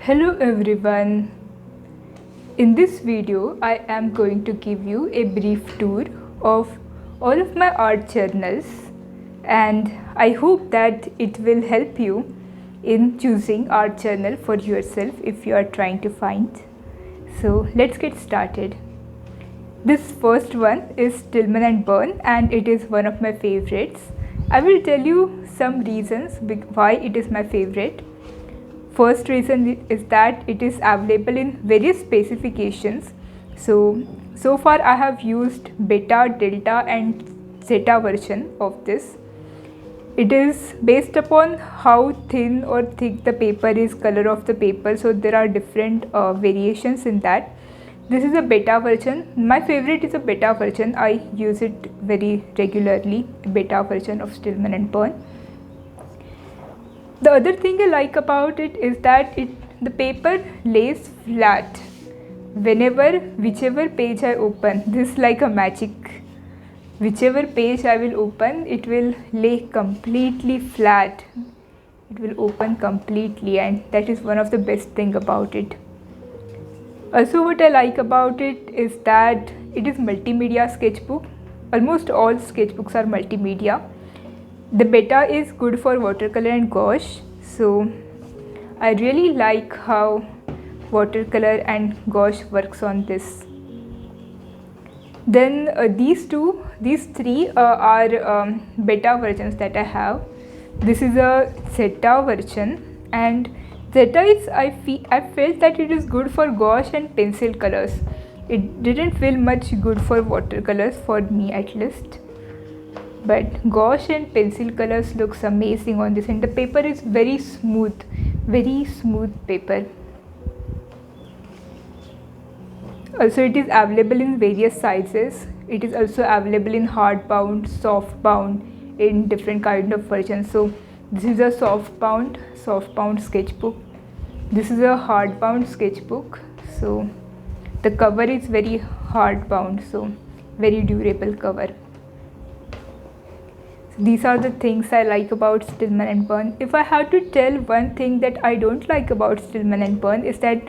Hello everyone. In this video I am going to give you a brief tour of all of my art journals, and I hope that it will help you in choosing art journal for yourself if you are trying to find. So let's get started. This first one is Stillman and Birn, and it is one of my favorites. I will tell you some reasons why it is my favorite. First reason is that it is available in various specifications. So far I have used beta, delta and zeta version of this. It is based upon how thin or thick the paper is, color of the paper, so there are different variations in that. This is a beta version. My favorite is a beta version. I use it very regularly, beta version of Stillman and Birn. The other thing I like about it is that the paper lays flat whichever page I open. This is like a magic. Whichever page I will open, it will lay completely flat. It will open completely, and that is one of the best thing about it. Also, what I like about it is that it is multimedia sketchbook. Almost all sketchbooks are multimedia. The beta is good for watercolor and gouache, so I really like how watercolor and gouache works on this. Then these three are beta versions that I have. This is a zeta version, and zeta is I felt that it is good for gouache and pencil colors. It didn't feel much good for watercolors, for me at least. But gouache and pencil colors looks amazing on this, and the paper is very smooth paper. Also, it is available in various sizes. It is also available in hardbound, softbound, in different kind of versions. So this is a softbound sketchbook. This is a hardbound sketchbook. So the cover is very hardbound, so very durable cover. These are the things I like about Stillman and Birn. If I have to tell one thing that I don't like about Stillman and Birn is that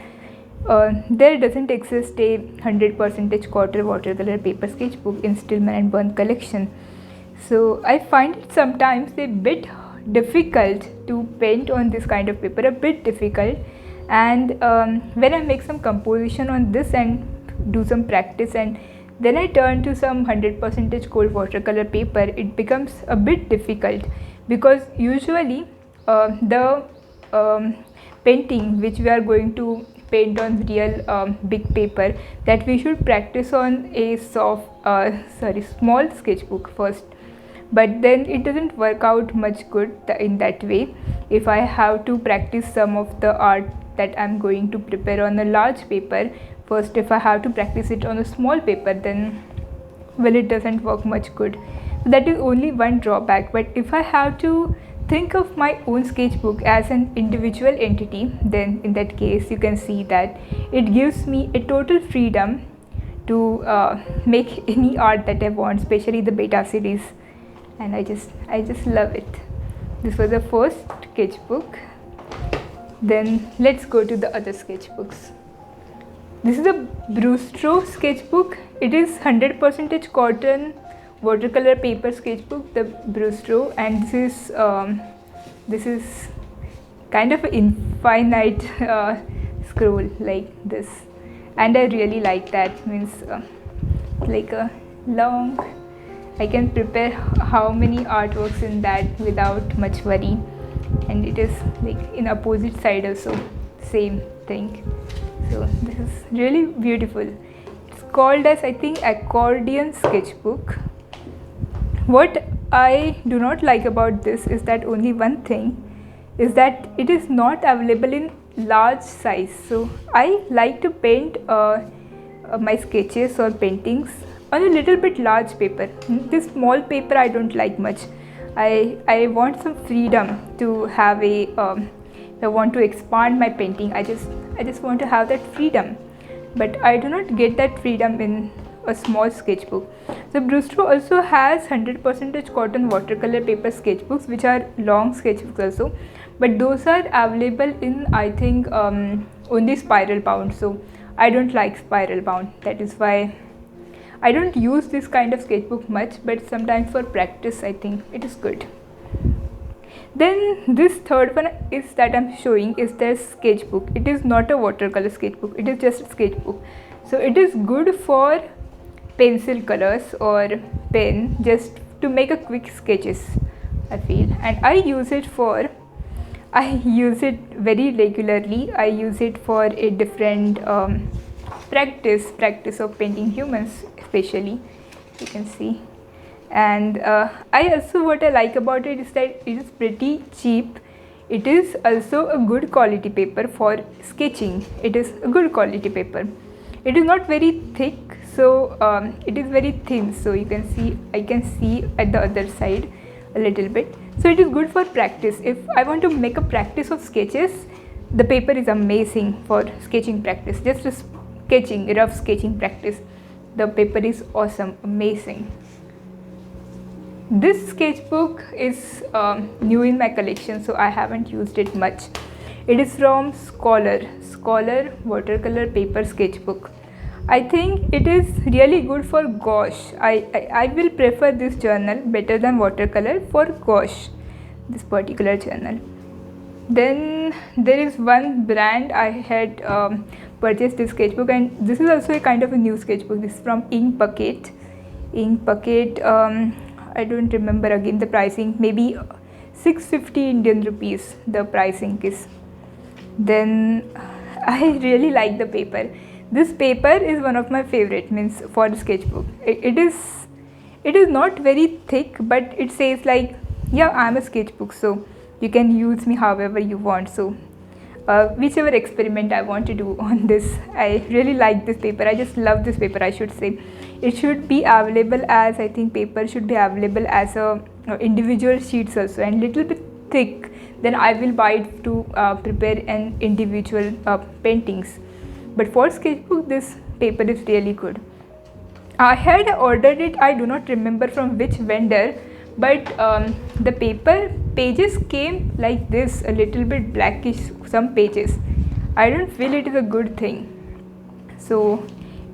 there doesn't exist a 100% quarter watercolor paper sketchbook in Stillman and Birn collection. So I find it sometimes a bit difficult to paint on this kind of paper, a bit difficult. And when I make some composition on this and do some practice, and then I turn to some 100% cold watercolor paper, it becomes a bit difficult, because usually the painting which we are going to paint on real big paper, that we should practice on a small sketchbook first. But then it doesn't work out much good in that way. If I have to practice some of the art that I'm going to prepare on a large paper first, if I have to practice it on a small paper, then it doesn't work much good. That is only one drawback. But if I have to think of my own sketchbook as an individual entity, then in that case you can see that it gives me a total freedom to make any art that I want, especially the beta series, and I just love it. This was the first sketchbook. Then let's go to the other sketchbooks. This is a Brustro sketchbook. It is 100% cotton watercolor paper sketchbook, the Brustro, and this is kind of an infinite scroll like this, and I really like that. Means like a long, I can prepare how many artworks in that without much worry, and it is like in opposite side also, same thing. So this is really beautiful. It's called as, I think, accordion sketchbook. What I do not like about this is that only one thing is that it is not available in large size. So I like to paint my sketches or paintings on a little bit large paper. This small paper I don't like much. I want some freedom to have I want to expand my painting. I just want to have that freedom, but I do not get that freedom in a small sketchbook. So Brustro also has 100% cotton watercolor paper sketchbooks, which are long sketchbooks also, but those are available in, I think, only spiral bound, so I don't like spiral bound. That is why I don't use this kind of sketchbook much, but sometimes for practice I think it is good. Then this third one is that I'm showing is the sketchbook. It is not a watercolor sketchbook, it is just a sketchbook. So it is good for pencil colors or pen, just to make a quick sketches, I feel. And I use it very regularly. I use it for a different practice of painting humans, especially, you can see. And I also, what I like about it is that it is pretty cheap. It is also a good quality paper for sketching. It is a good quality paper. It is not very thick, so it is very thin, so you can see, I can see at the other side a little bit. So it is good for practice. If I want to make a practice of sketches, the paper is amazing for sketching practice. Just a sketching, rough sketching practice, the paper is awesome, amazing. This sketchbook is new in my collection, so I haven't used it much. It is from Scholar watercolor paper sketchbook. I think it is really good for gouache. I will prefer this journal better than watercolor for gouache, this particular journal. Then there is one brand I had purchased this sketchbook, and this is also a kind of a new sketchbook. This is from Ink Bucket. I don't remember again the pricing, maybe 650 Indian rupees the pricing is. Then I really like the paper. This paper is one of my favorite, means for the sketchbook. It is not very thick, but it says like, yeah, I'm a sketchbook, so you can use me however you want. So whichever experiment I want to do on this, I really like this paper. I just love this paper, I should say. It should be available as, I think paper should be available as a individual sheets also, and little bit thick, then I will buy it to prepare an individual paintings. But for sketchbook, this paper is really good. I had ordered it, I do not remember from which vendor, but the paper pages came like this, a little bit blackish, some pages. I don't feel it is a good thing. So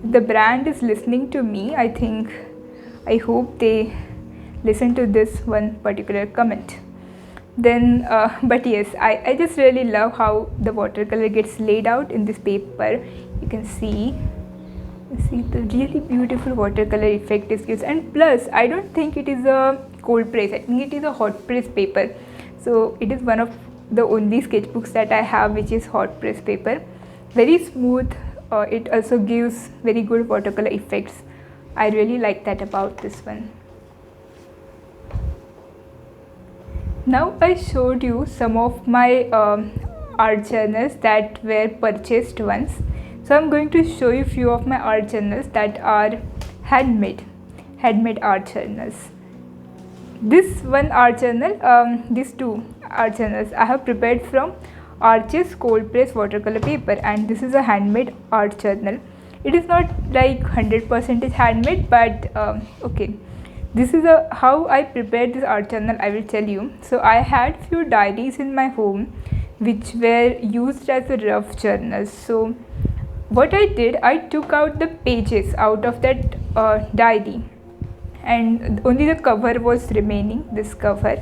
the brand is listening to me, I hope they listen to this one particular comment. Then but yes, I just really love how the watercolor gets laid out in this paper. You can see the really beautiful watercolor effect is gives, and plus I don't think it is a cold press, I think it is a hot press paper. So it is one of the only sketchbooks that I have which is hot press paper. Very smooth. It also gives very good watercolor effects. I really like that about this one. Now I showed you some of my art journals that were purchased ones. So I'm going to show you few of my art journals that are handmade art journals. This one art journal, these two art journals I have prepared from Arches cold press watercolor paper, and this is a handmade art journal. It is not like 100% handmade, but okay, this is how I prepared this art journal, I will tell you. So I had few diaries in my home which were used as a rough journals. So what I did, I took out the pages out of that diary, and only the cover was remaining, this cover.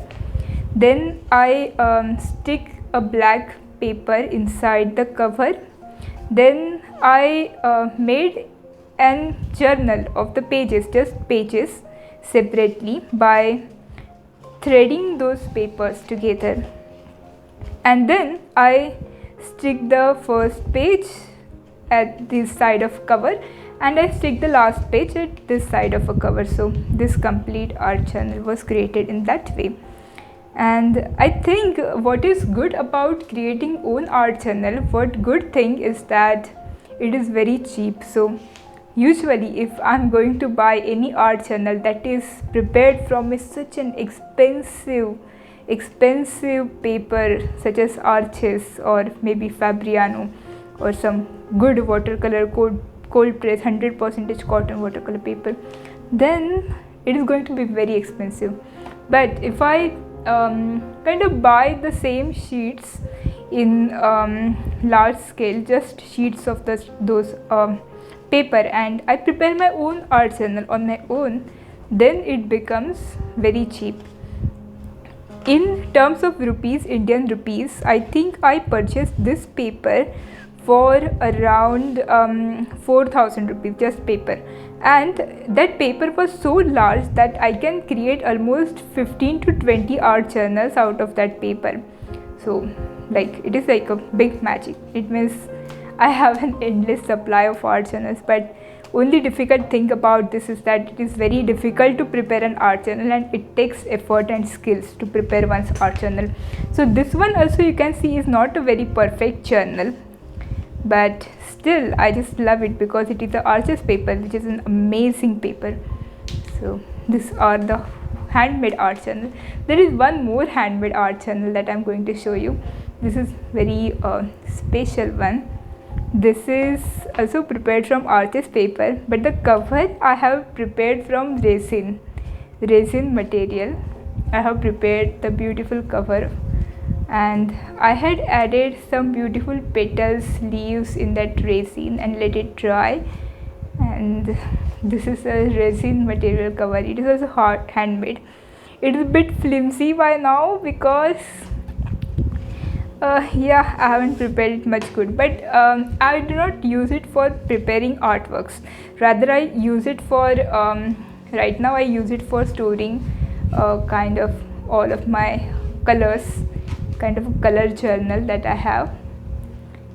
Then I stick a black paper inside the cover. Then I made an journal of the pages, just pages separately, by threading those papers together. And then I stick the first page at this side of cover, and I stick the last page at this side of a cover. So this complete art journal was created in that way. And I think what is good about creating own art journal, what good thing is that it is very cheap. So usually if I'm going to buy any art journal that is prepared from such an expensive paper such as Arches or maybe Fabriano or some good watercolor cold press 100% cotton watercolor paper, then it is going to be very expensive. But if I kind of buy the same sheets in large scale, just sheets of those paper, and I prepare my own art journal on my own, then it becomes very cheap. In terms of rupees, Indian rupees, I think I purchased this paper for around 4,000 rupees, just paper, and that paper was so large that I can create almost 15 to 20 art journals out of that paper. So like, it is like a big magic. It means I have an endless supply of art journals. But only difficult thing about this is that it is very difficult to prepare an art journal, and it takes effort and skills to prepare one's art journal. So this one also, you can see, is not a very perfect journal, but still I just love it because it is the arches paper, which is an amazing paper. So these are the handmade art journal. There is one more handmade art journal that I'm going to show you. This is very special one. This is also prepared from arches paper, but the cover I have prepared from resin material. I have prepared the beautiful cover, and I had added some beautiful petals, leaves in that resin and let it dry. And this is a resin material cover. It is also handmade. It is a bit flimsy by now because yeah, I haven't prepared it much good, but I do not use it for preparing artworks. Rather, I use it for right now I use it for storing kind of all of my colors, kind of a color journal that I have,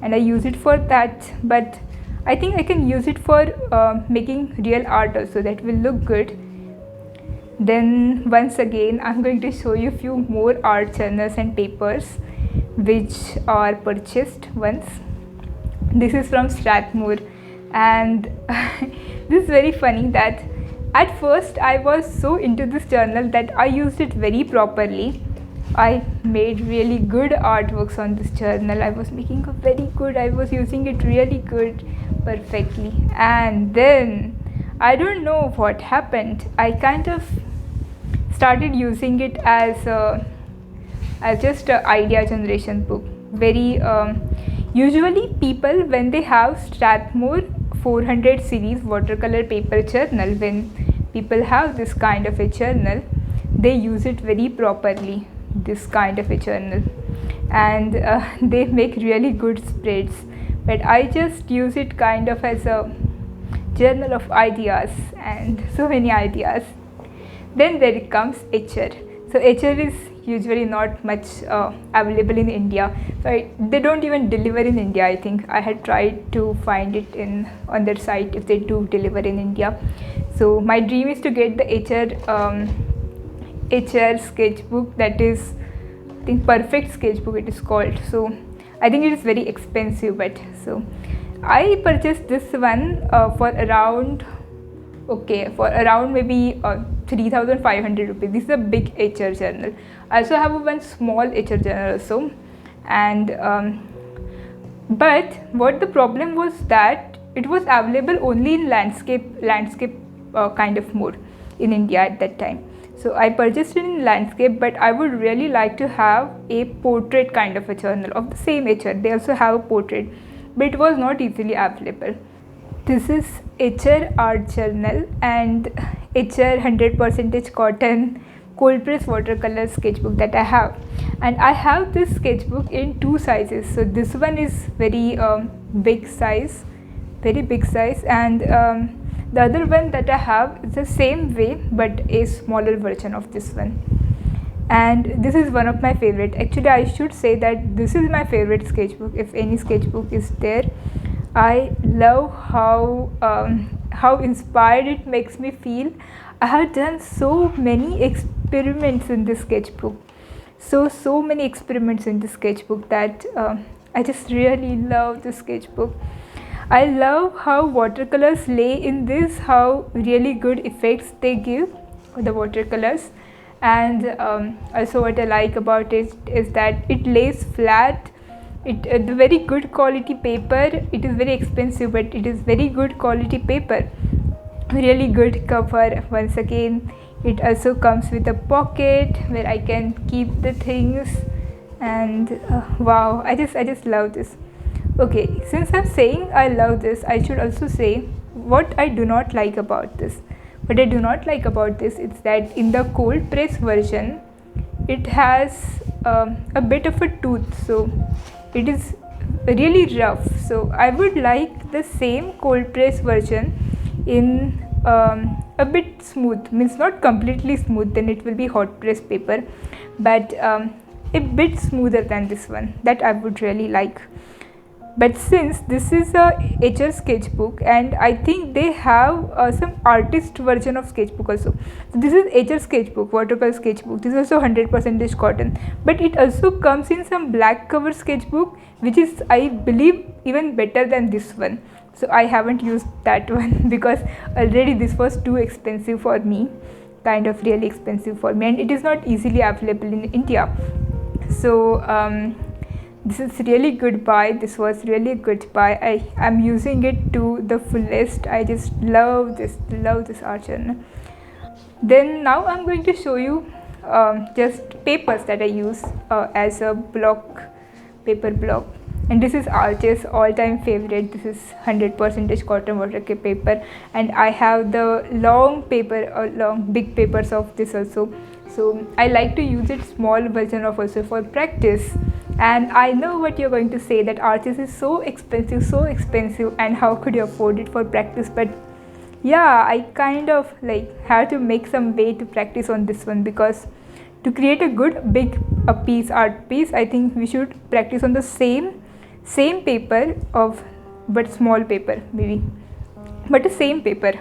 and I use it for that. But I think I can use it for making real art also, that will look good. Then once again, I'm going to show you a few more art journals and papers which are purchased once. This is from Strathmore, and this is very funny that at first I was so into this journal that I used it very properly. I made really good artworks on this journal. I was making a very good, I was using it really good, perfectly. And then I don't know what happened. I kind of started using it as just an idea generation book. Very usually people, when they have Strathmore 400 series watercolor paper journal, when people have this kind of a journal, they use it very properly, this kind of a journal, and they make really good spreads. But I just use it kind of as a journal of ideas, and so many ideas. Then there comes Etchr. So Etchr is usually not much available in India. So they don't even deliver in India. I think I had tried to find it on their site if they do deliver in India. So my dream is to get the Etchr sketchbook, that is, I think, perfect sketchbook it is called. So I think it is very expensive, but so I purchased this one for around maybe 3,500 rupees. This is a big Etchr journal. I also have one small Etchr journal also, and but what the problem was that it was available only in landscape kind of mode in India at that time. So I purchased it in landscape, but I would really like to have a portrait kind of a journal of the same Etchr. They also have a portrait, but it was not easily available. This is Etchr art journal and Etchr 100% cotton cold press watercolor sketchbook that I have, and I have this sketchbook in two sizes. So this one is very big size, and the other one that I have is the same way but a smaller version of this one. And this is one of my favorite. Actually, I should say that this is my favorite sketchbook if any sketchbook is there. I love how inspired it makes me feel. I have done so many experiments in this sketchbook, so many experiments in this sketchbook that I just really love this sketchbook. I love how watercolors lay in this, how really good effects they give the watercolors. And also what I like about it is that it lays flat. The very good quality paper. It is very expensive, but it is very good quality paper. Really good cover. Once again, It also comes with a pocket where I can keep the things, and wow, I just love this. Okay, since I'm saying I love this, I should also say what I do not like about this. What I do not like about this is that in the cold press version, it has a bit of a tooth, so it is really rough. So I would like the same cold press version in a bit smooth, means not completely smooth, then it will be hot press paper, but a bit smoother than this one, that I would really like. But since this is a Etchr sketchbook, and I think they have some artist version of sketchbook also. So this is Etchr sketchbook, watercolor sketchbook. This is also 100% cotton, but it also comes in some black cover sketchbook, which is, I believe, even better than this one. So I haven't used that one because already this was too expensive for me, kind of really expensive for me, and it is not easily available in India. So this is really good buy. This was really a good buy. I am using it to the fullest. I just love this art journal. Then now I'm going to show you just papers that I use as a block, paper block. And this is Arch's all-time favorite. This is 100% cotton watercolor paper, and I have the long paper, long big papers of this also. So I like to use it small version of also for practice. And I know what you're going to say, that Arch's is so expensive, and how could you afford it for practice? But yeah, I kind of like have to make some way to practice on this one, because to create a good big art piece, I think we should practice on the same paper of, but small paper maybe, but the same paper.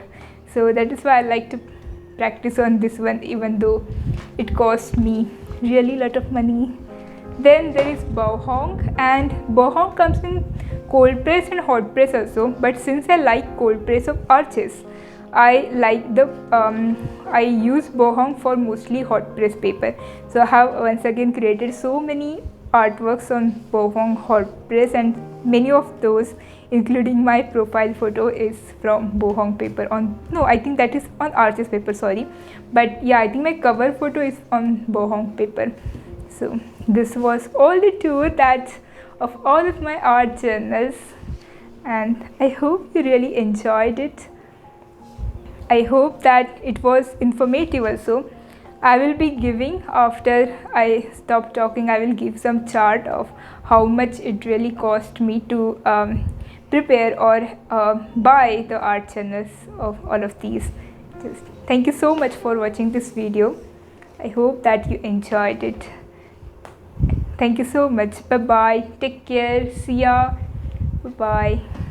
So that is why I like to practice on this one, even though it cost me really lot of money. Then there is Bohong, and Bohong comes in cold press and hot press also, but since I like cold press of Arches, I like the I use Bohong for mostly hot press paper. So I have once again created so many artworks on Bohong hot press, and many of those, including my profile photo, is from Bohong paper. I think that is on Arches paper, sorry, but yeah, I think my cover photo is on Bohong paper. So this was all the tour of all of my art journals, and I hope you really enjoyed it. I hope that it was informative also. I will be giving, after I stop talking, I will give some chart of how much it really cost me to prepare or buy the art journals of all of these. Just thank you so much for watching this video. I hope that you enjoyed it. Thank you so much. Bye bye. Take care. See ya. Bye bye.